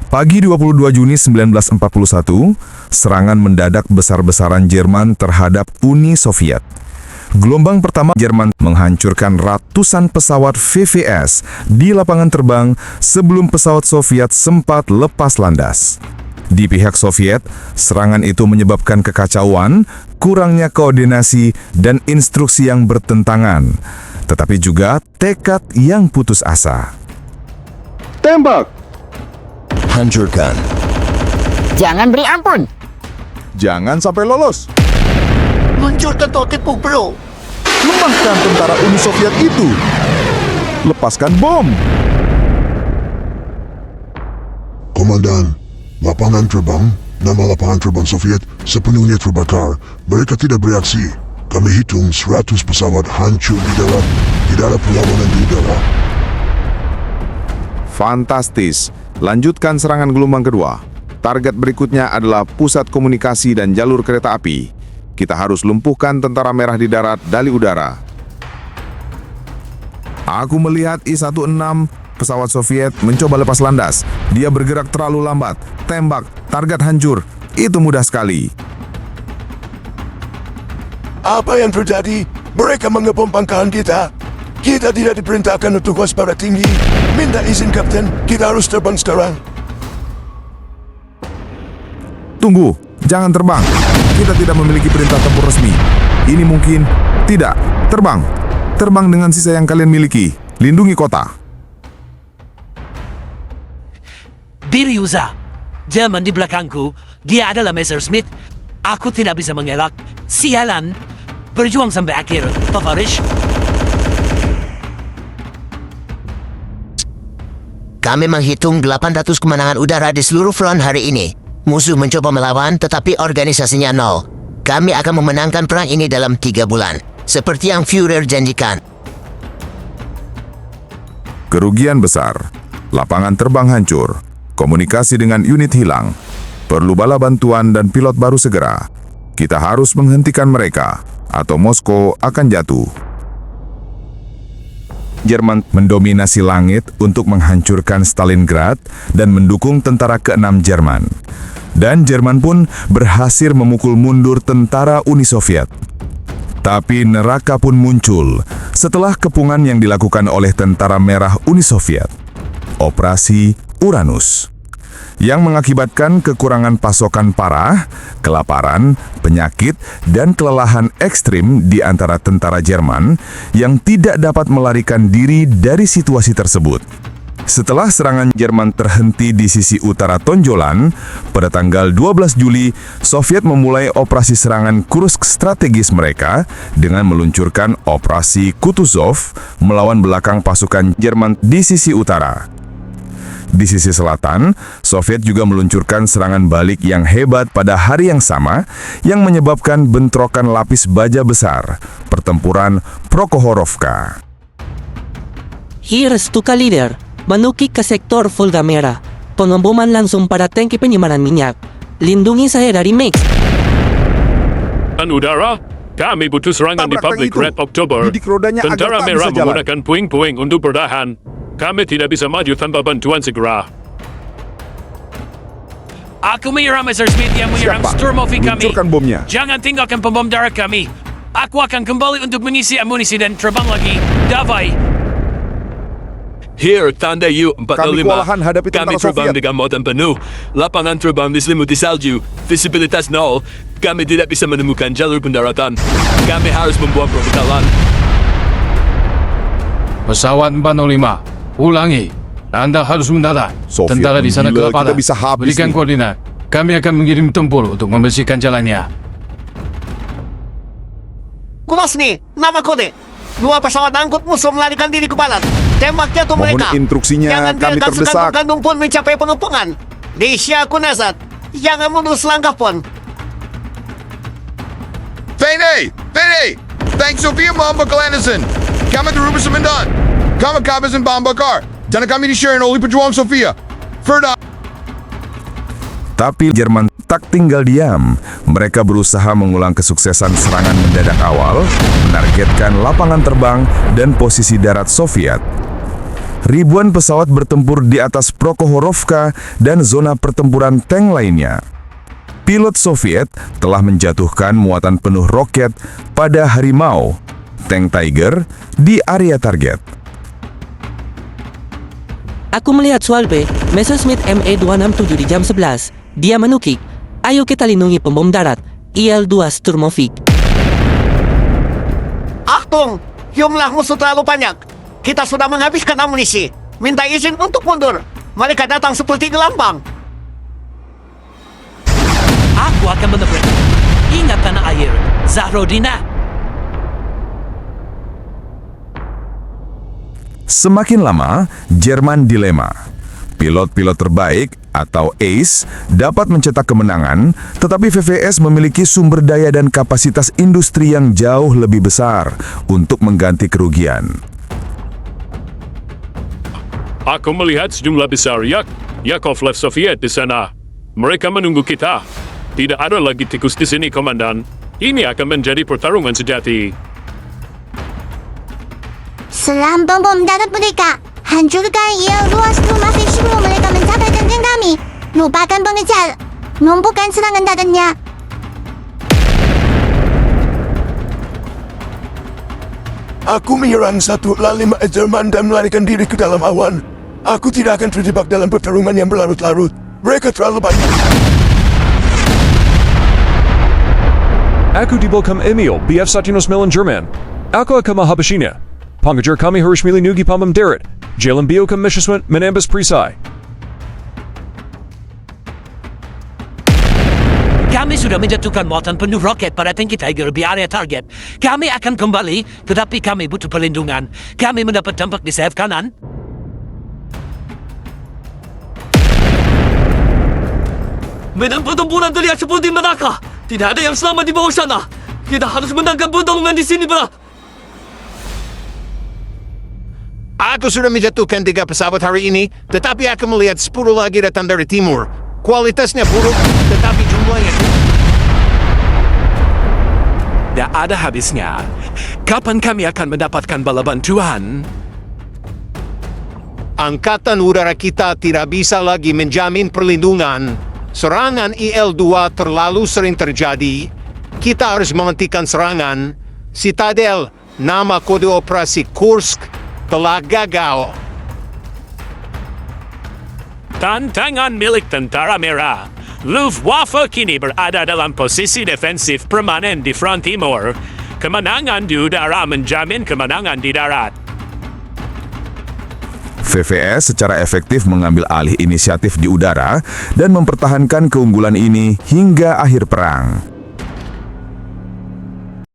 Pagi 22 Juni 1941, serangan mendadak besar-besaran Jerman terhadap Uni Soviet. Gelombang pertama Jerman menghancurkan ratusan pesawat VVS di lapangan terbang sebelum pesawat Soviet sempat lepas landas. Di pihak Soviet, serangan itu menyebabkan kekacauan, kurangnya koordinasi, dan instruksi yang bertentangan, tetapi juga tekad yang putus asa. Tembak! Hancurkan. Jangan beri ampun. Jangan sampai lolos. Luncurkan roket po, bro. Lemahkan tentara Uni Soviet itu. Lepaskan bom. Komandan, lapangan terbang, nama lapangan terbang Soviet sepenuhnya terbakar. Mereka tidak bereaksi. Kami hitung 100 pesawat hancur di darat. Tidak ada perlawanan di udara. Fantastis. Lanjutkan serangan gelombang kedua. Target berikutnya adalah pusat komunikasi dan jalur kereta api. Kita harus lumpuhkan tentara merah di darat dari udara. Aku melihat I-16 pesawat Soviet mencoba lepas landas. Dia bergerak terlalu lambat. Tembak, target hancur. Itu mudah sekali. Apa yang terjadi? Mereka mengebom pangkalan kita. Kita tidak diperintahkan untuk waspada tinggi. Minta izin kapten, kita harus terbang sekarang. Tunggu, jangan terbang. Kita tidak memiliki perintah tempur resmi. Ini mungkin tidak. Terbang. Terbang dengan sisa yang kalian miliki. Lindungi kota. Biryuza, Jerman di belakangku. Dia adalah Messerschmitt. Aku tidak bisa mengelak. Sialan. Berjuang sampai akhir, Tovarish. Kami menghitung 800 kemenangan udara di seluruh front hari ini. Musuh mencoba melawan tetapi organisasinya nol. Kami akan memenangkan perang ini dalam 3 bulan. Seperti yang Führer janjikan. Kerugian besar. Lapangan terbang hancur. Komunikasi dengan unit hilang. Perlu bala bantuan dan pilot baru segera. Kita harus menghentikan mereka, atau Moskow akan jatuh. Jerman mendominasi langit untuk menghancurkan Stalingrad dan mendukung tentara ke-6 Jerman. Dan Jerman pun berhasil memukul mundur tentara Uni Soviet. Tapi neraka pun muncul setelah kepungan yang dilakukan oleh tentara merah Uni Soviet. Operasi Uranus. Yang mengakibatkan kekurangan pasokan parah, kelaparan, penyakit, dan kelelahan ekstrim di antara tentara Jerman yang tidak dapat melarikan diri dari situasi tersebut. Setelah serangan Jerman terhenti di sisi utara Tonjolan, pada tanggal 12 Juli, Soviet memulai operasi serangan Kursk strategis mereka dengan meluncurkan Operasi Kutuzov melawan belakang pasukan Jerman di sisi utara. Di sisi selatan, Soviet juga meluncurkan serangan balik yang hebat pada hari yang sama yang menyebabkan bentrokan lapis baja besar, pertempuran Prokhorovka. Here is Stuka leader, menukik ke sektor Volga Merah. Pengemboman langsung pada tangki penyimpanan minyak. Lindungi saya dari Mix. Dan udara, kami butuh serangan di Tabrak Public tank itu. Red Oktober. Bidik rodanya agar Tentara tak merah bisa jalan. menggunakan puing-puing untuk bertahan. Kami tidak bisa maju tanpa bantuan segera. Aku menyerang Messerschmitt yang menyerang Siapa? Sturmovik kami. Luncurkan bomnya. Jangan tinggalkan pembom darat kami. Aku akan kembali untuk mengisi amunisi dan terbang lagi. Davai. Here, tanda U-45. Kami kewalahan hadapi Kami tentara terbang Soviet. dengan muatan penuh. Lapangan terbang diselimuti salju. Visibilitas nol. Kami tidak bisa menemukan jalur pendaratan. Kami harus membuang perbekalan. Pesawat 405, ulangi. Anda harus mendarat. Soviet Tentara di sana menggila, kelaparan. kita bisa habis Berikan nih. koordinat. Kami akan mengirim tempur untuk membersihkan jalannya. Kulosny, nama kode. 2 pesawat angkut musuh melarikan diri ke barat. Tembak jatuh Mohon mereka. instruksinya, Jangan kami biarkan terdesak. sekantong kandung pun mencapai penumpukan. Desya Kunasat, jangan mundur selangkah pun. Fede! Fede! Thanks Sofia Mambakalanison! Kami darüber semendan! Kami kabisen Bambakar! Dana kami di Sharon Oli Pejuang Sofia! Ferda! Tapi Jerman tak tinggal diam. Mereka berusaha mengulang kesuksesan serangan mendadak awal, menargetkan lapangan terbang dan posisi darat Soviet. ribuan pesawat bertempur di atas Prokhorovka dan zona pertempuran tank lainnya. Pilot Soviet telah menjatuhkan muatan penuh roket pada Harimau, tank Tiger, di area target. Aku melihat Swalbe, Messerschmitt ME-267 di jam 11. Dia menukik, ayo kita lindungi pembom darat, IL-2 Sturmovik. Achtung! Jumlah musuh terlalu banyak. Kita sudah menghabiskan amunisi. Minta izin untuk mundur. Mereka datang seperti gelombang. Aku akan menabrak. Ingat tanah air, Zahrodina. Semakin lama, Jerman dilema. Pilot-pilot terbaik atau ACE dapat mencetak kemenangan, tetapi VVS memiliki sumber daya dan kapasitas industri yang jauh lebih besar untuk mengganti kerugian. Aku melihat sejumlah besar Yakovlev Soviet di sana. Mereka menunggu kita. Tidak ada lagi tikus di sini, Komandan. Ini akan menjadi pertarungan sejati. Serang bom darat mereka. Hancurkan IL-2 Sturmovik sebelum mereka mencapai genteng kami. Lupakan pengejar. Numpukan serangan daratnya. Aku menyerang 1-5 Jerman dan melarikan diri ke dalam awan. Aku tidak akan terjebak dalam pertarungan yang berlarut-larut. Mereka terlalu banyak. Aku dibokam Emil, BF Satinos Milan Jerman. Aku akan mahabashina. Pangajar kami harus melindungi pamam darat. Jalan biokam Messerschmitt menembus perisai. Kami sudah menjatuhkan muatan penuh roket pada tanki Tiger di area target. Kami akan kembali, tetapi kami butuh perlindungan. Kami mendapat dampak di sayap kanan. Medan pertempuran terlihat seperti neraka. Tidak ada yang selamat di bawah sana. Kita harus menangkan pertarungan di sini, Bra. Aku sudah menjatuhkan 3 pesawat hari ini, tetapi aku melihat 10 lagi datang dari timur. Kualitasnya buruk, tetapi jumlahnya tidak ada habisnya. Kapan kami akan mendapatkan bala bantuan? Angkatan udara kita tidak bisa lagi menjamin perlindungan. Serangan IL-2 terlalu sering terjadi. Kita harus menghentikan serangan. Citadel, nama kode operasi Kursk, telah gagal. Tantangan milik Tentara Merah. Luftwaffe kini berada dalam posisi defensif permanen di front timur. Kemenangan di udara menjamin kemenangan di darat. VVS secara efektif mengambil alih inisiatif di udara dan mempertahankan keunggulan ini hingga akhir perang.